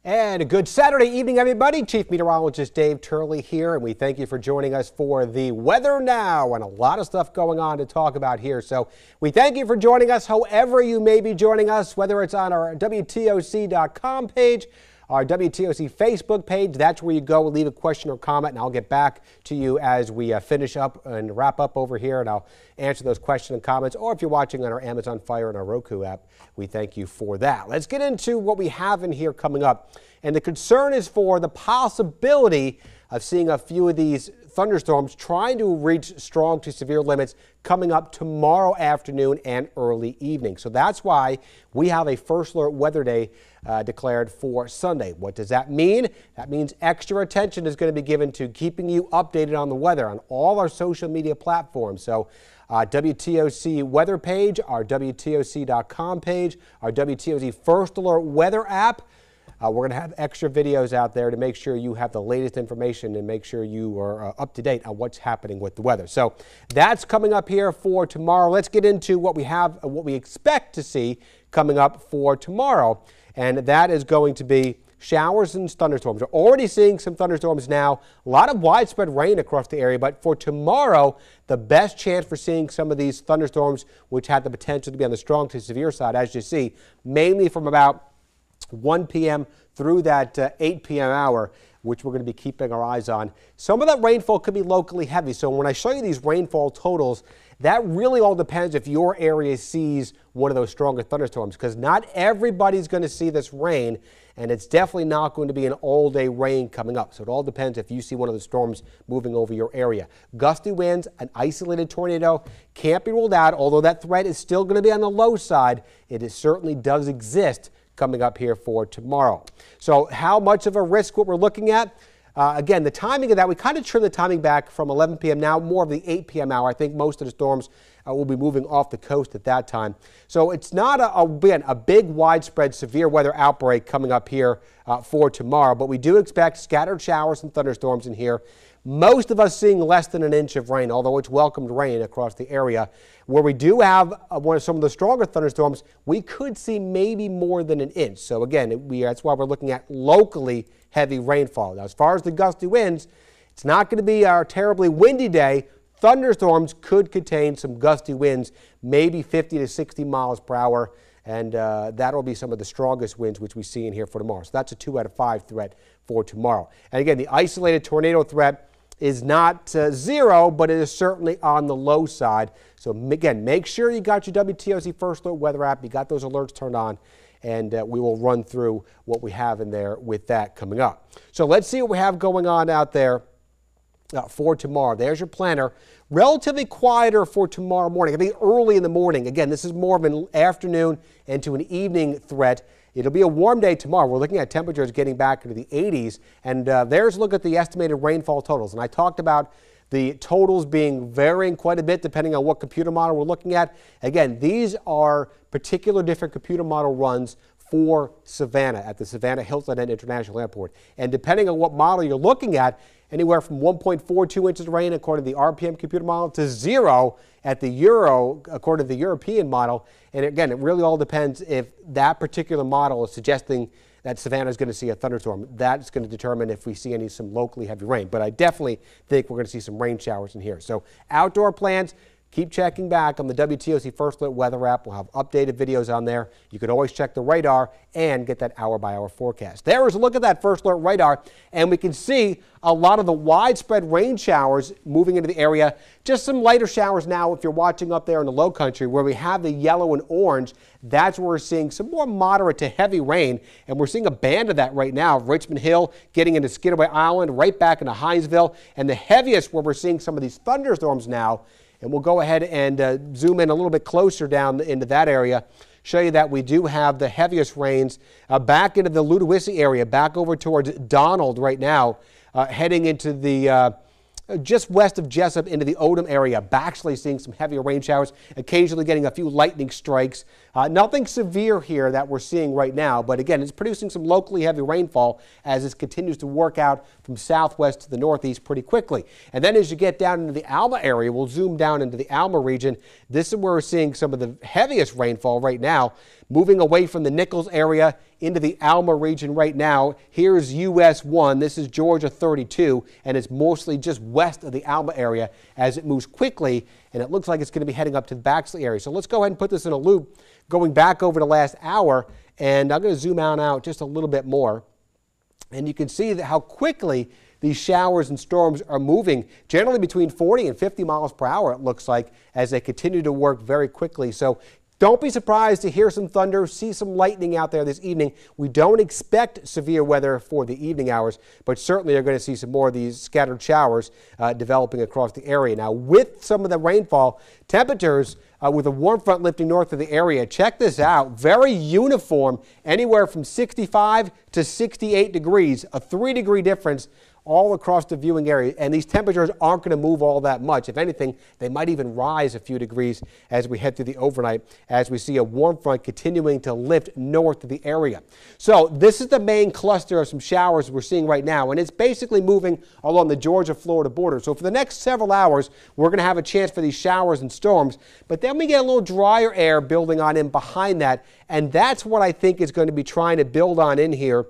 And a good Saturday evening, everybody. Chief Meteorologist Dave Turley here, and we thank you for joining us for the weather now, and a lot of stuff going on to talk about here. So we thank you for joining us, however you may be joining us, whether it's on our WTOC.com page, our WTOC Facebook page. That's where you go, leave a question or comment, and I'll get back to you as we finish up and wrap up over here, and I'll answer those questions and comments. Or if you're watching on our Amazon Fire and our Roku app, we thank you for that. Let's get into what we have in here coming up. And the concern is for the possibility of seeing a few of these thunderstorms trying to reach strong to severe limits coming up tomorrow afternoon and early evening. So that's why we have a first alert weather day declared for Sunday. What does that mean? That means extra attention is going to be given to keeping you updated on the weather on all our social media platforms. So WTOC weather page, our WTOC.com page, our WTOC First Alert weather app. We're going to have extra videos out there to make sure you have the latest information and make sure you are up to date on what's happening with the weather. So that's coming up here for tomorrow. Let's get into what we have, what we expect to see coming up for tomorrow. And that is going to be showers and thunderstorms. We're already seeing some thunderstorms now. A lot of widespread rain across the area. But for tomorrow, the best chance for seeing some of these thunderstorms, which have the potential to be on the strong to severe side, as you see, mainly from about 1 p.m. through that 8 p.m. hour, which we're going to be keeping our eyes on. Some of that rainfall could be locally heavy. So when I show you these rainfall totals, that really all depends if your area sees one of those stronger thunderstorms, because not everybody's going to see this rain, and it's definitely not going to be an all-day rain coming up. So it all depends if you see one of the storms moving over your area. Gusty winds, an isolated tornado can't be ruled out, although that threat is still going to be on the low side. It certainly does exist coming up here for tomorrow. So how much of a risk what we're looking at? Again, the timing of that, we kind of trimmed the timing back from 11 p.m. now, more of the 8 p.m. hour. I think most of the storms will be moving off the coast at that time. So it's not, again, a big, widespread, severe weather outbreak coming up here for tomorrow, but we do expect scattered showers and thunderstorms in here. Most of us seeing less than an inch of rain, although it's welcomed rain across the area. Where we do have some of the stronger thunderstorms, we could see maybe more than an inch. So again, that's why we're looking at locally heavy rainfall. Now, as far as the gusty winds, it's not going to be our terribly windy day. Thunderstorms could contain some gusty winds, maybe 50 to 60 miles per hour. And that will be some of the strongest winds which we see in here for tomorrow. So that's a 2 out of 5 threat for tomorrow. And again, the isolated tornado threat is not zero, but it is certainly on the low side. So again, make sure you got your WTOC First Alert weather app. You got those alerts turned on, and we will run through what we have in there with that coming up. So let's see what we have going on out there for tomorrow. There's your planner. Relatively quieter for tomorrow morning. I think early in the morning. Again, this is more of an afternoon into an evening threat. It'll be a warm day tomorrow. We're looking at temperatures getting back into the 80s. And there's a look at the estimated rainfall totals. And I talked about the totals varying quite a bit depending on what computer model we're looking at. Again, these are particular different computer model runs for Savannah at the Savannah Hilton Head International Airport. And depending on what model you're looking at, anywhere from 1.42 inches of rain according to the RPM computer model to 0 at the Euro according to the European model. And again, it really all depends if that particular model is suggesting that Savannah is going to see a thunderstorm. That's going to determine if we see some locally heavy rain. But I definitely think we're going to see some rain showers in here. So outdoor plans, keep checking back on the WTOC First Alert weather app. We'll have updated videos on there. You can always check the radar and get that hour-by-hour forecast. There is a look at that First Alert radar, and we can see a lot of the widespread rain showers moving into the area. Just some lighter showers now if you're watching up there in the low country where we have the yellow and orange. That's where we're seeing some more moderate to heavy rain, and we're seeing a band of that right now. Richmond Hill getting into Skidaway Island, right back into Hinesville, and the heaviest where we're seeing some of these thunderstorms now. And we'll go ahead and zoom in a little bit closer down into that area, show you that we do have the heaviest rains back into the Ludowici area, back over towards Donald right now, heading into the just west of Jessup into the Odom area. Baxley seeing some heavier rain showers, occasionally getting a few lightning strikes. Nothing severe here that we're seeing right now, but again, it's producing some locally heavy rainfall as it continues to work out from southwest to the northeast pretty quickly. And then as you get down into the Alma area, we'll zoom down into the Alma region. This is where we're seeing some of the heaviest rainfall right now, moving away from the Nichols area into the Alma region right now. Here's US 1. This is Georgia 32, and it's mostly just west of the Alma area as it moves quickly, and it looks like it's going to be heading up to the Baxley area. So let's go ahead and put this in a loop, going back over the last hour, and I'm going to zoom out just a little bit more. And you can see that how quickly these showers and storms are moving, generally between 40 and 50 miles per hour, it looks like, as they continue to work very quickly. So don't be surprised to hear some thunder, see some lightning out there this evening. We don't expect severe weather for the evening hours, but certainly you're going to see some more of these scattered showers developing across the area. Now, with some of the rainfall, temperatures with a warm front lifting north of the area, check this out, very uniform, anywhere from 65 to 68 degrees, a 3-degree difference all across the viewing area, and these temperatures aren't going to move all that much. If anything, they might even rise a few degrees as we head through the overnight, as we see a warm front continuing to lift north of the area. So this is the main cluster of some showers we're seeing right now, and it's basically moving along the Georgia-Florida border. So for the next several hours, we're going to have a chance for these showers and storms, but then we get a little drier air building on in behind that, and that's what I think is going to be trying to build on in here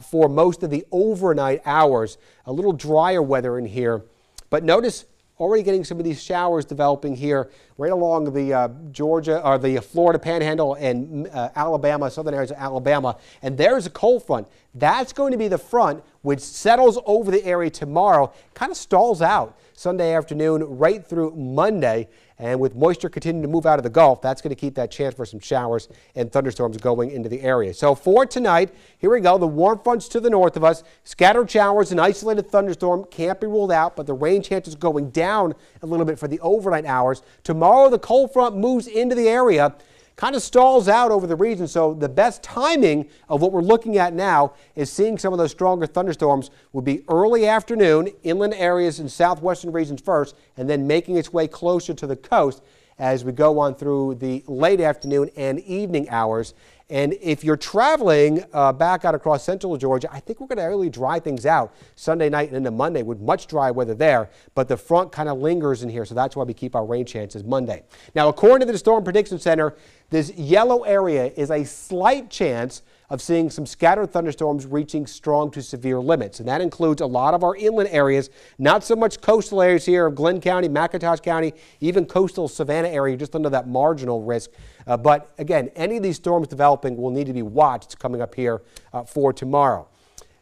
for most of the overnight hours. A little drier weather in here, but notice already getting some of these showers developing here right along the Georgia or the Florida Panhandle and Alabama, southern areas of Alabama. And there's a cold front. That's going to be the front which settles over the area tomorrow, kind of stalls out Sunday afternoon right through Monday. And with moisture continuing to move out of the Gulf, that's going to keep that chance for some showers and thunderstorms going into the area. So for tonight, here we go. The warm fronts to the north of us. Scattered showers and isolated thunderstorm can't be ruled out, but the rain chances going down a little bit for the overnight hours. Tomorrow, the cold front moves into the area, kind of stalls out over the region. So the best timing of what we're looking at now is seeing some of those stronger thunderstorms will be early afternoon, inland areas and southwestern regions first, and then making its way closer to the coast as we go on through the late afternoon and evening hours. And if you're traveling back out across central Georgia, I think we're going to really dry things out Sunday night and into Monday with much dry weather there. But the front kind of lingers in here, so that's why we keep our rain chances Monday. Now, according to the Storm Prediction Center, this yellow area is a slight chance of seeing some scattered thunderstorms reaching strong to severe limits. And that includes a lot of our inland areas, not so much coastal areas here of Glenn County, McIntosh County, even coastal Savannah area, just under that marginal risk. But again, any of these storms developing will need to be watched coming up here for tomorrow.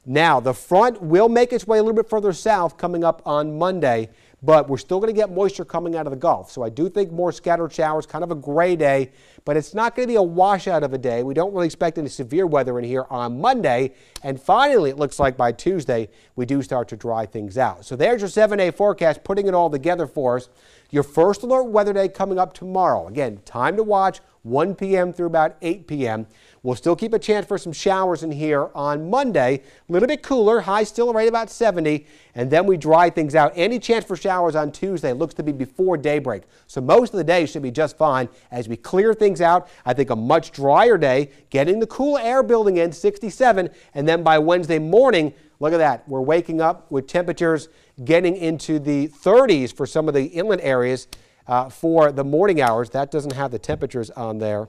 Now, the front will make its way a little bit further south coming up on Monday, but we're still going to get moisture coming out of the Gulf. So I do think more scattered showers, kind of a gray day, but it's not going to be a washout of a day. We don't really expect any severe weather in here on Monday. And finally, it looks like by Tuesday, we do start to dry things out. So there's your 7-day forecast, putting it all together for us. Your first alert weather day coming up tomorrow. Again, time to watch, 1 p.m. through about 8 p.m. We'll still keep a chance for some showers in here on Monday. A little bit cooler, high still right about 70, and then we dry things out. Any chance for showers on Tuesday looks to be before daybreak. So most of the day should be just fine as we clear things out. I think a much drier day, getting the cool air building in, 67, and then by Wednesday morning, look at that. We're waking up with temperatures getting into the 30s for some of the inland areas for the morning hours. That doesn't have the temperatures on there.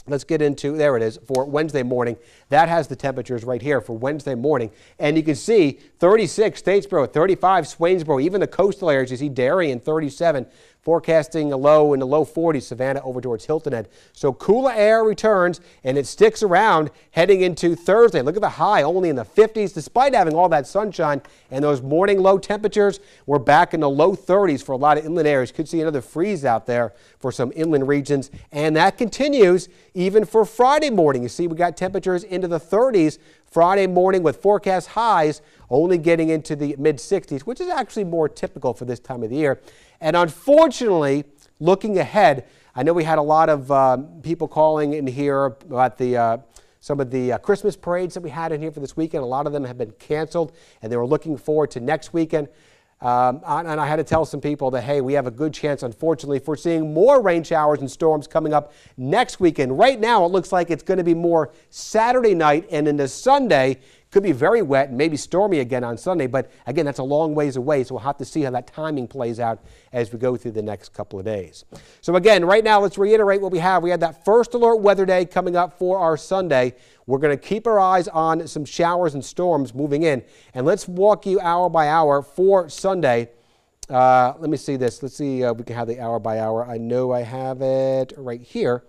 Let's get into, there it is, for Wednesday morning. That has the temperatures right here for Wednesday morning. And you can see 36 Statesboro, 35 Swainsboro, even the coastal areas. You see Darien, 37. Forecasting a low in the low 40s, Savannah over towards Hilton Head. So cooler air returns, and it sticks around heading into Thursday. Look at the high, only in the 50s. Despite having all that sunshine and those morning low temperatures, we're back in the low 30s for a lot of inland areas. Could see another freeze out there for some inland regions, and that continues even for Friday morning. You see we got temperatures into the 30s Friday morning with forecast highs only getting into the mid-60s, which is actually more typical for this time of the year. And unfortunately, looking ahead, I know we had a lot of people calling in here about some of the Christmas parades that we had in here for this weekend. A lot of them have been canceled, and they were looking forward to next weekend. And I had to tell some people that, hey, we have a good chance, unfortunately, for seeing more rain showers and storms coming up next weekend. Right now, it looks like it's going to be more Saturday night and into Sunday. Could be very wet and maybe stormy again on Sunday. But again, that's a long ways away, so we'll have to see how that timing plays out as we go through the next couple of days. So again, right now, let's reiterate what we have. We had that first alert weather day coming up for our Sunday. We're going to keep our eyes on some showers and storms moving in. And let's walk you hour by hour for Sunday. Let me see this. Let's see we can have the hour by hour. I know I have it right here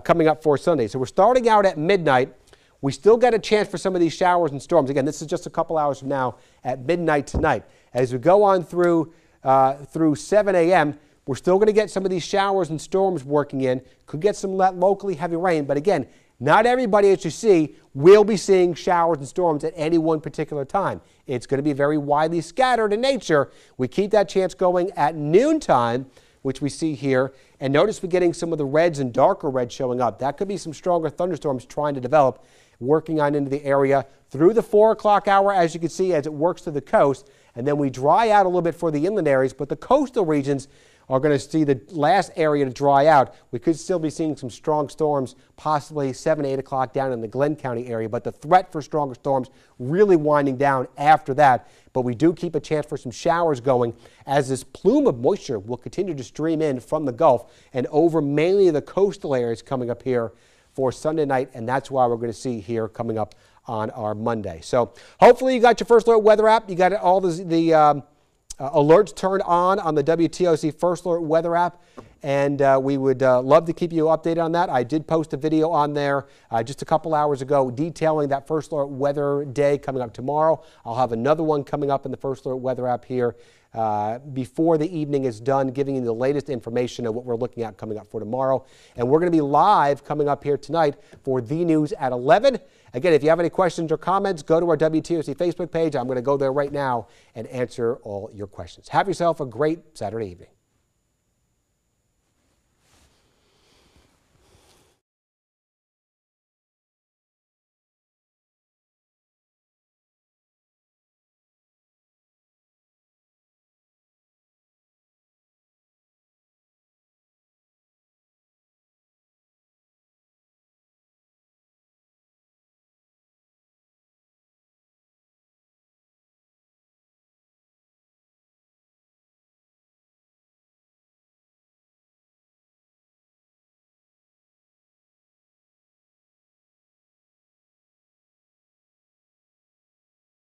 coming up for Sunday. So we're starting out at midnight. We still get a chance for some of these showers and storms. Again, this is just a couple hours from now at midnight tonight. As we go on through 7 a.m., we're still going to get some of these showers and storms working in. Could get some locally heavy rain, but again, not everybody, as you see, will be seeing showers and storms at any one particular time. It's going to be very widely scattered in nature. We keep that chance going at noontime, which we see here. And notice we're getting some of the reds and darker reds showing up. That could be some stronger thunderstorms trying to develop, working on into the area through the 4 o'clock hour, as you can see, as it works to the coast. And then we dry out a little bit for the inland areas, but the coastal regions are going to see the last area to dry out. We could still be seeing some strong storms, possibly 7, 8 o'clock down in the Glenn County area, but the threat for stronger storms really winding down after that. But we do keep a chance for some showers going as this plume of moisture will continue to stream in from the Gulf and over mainly the coastal areas coming up here for Sunday night, and that's why we're going to see here coming up on our Monday. So hopefully you got your First Alert weather app. You got all the alerts turned on the WTOC First Alert weather app, and we would love to keep you updated on that. I did post a video on there just a couple hours ago detailing that First Alert weather day coming up tomorrow. I'll have another one coming up in the First Alert weather app here before the evening is done, giving you the latest information of what we're looking at coming up for tomorrow. And we're going to be live coming up here tonight for the news at 11. Again, if you have any questions or comments, go to our WTOC Facebook page. I'm going to go there right now and answer all your questions. Have yourself a great Saturday evening.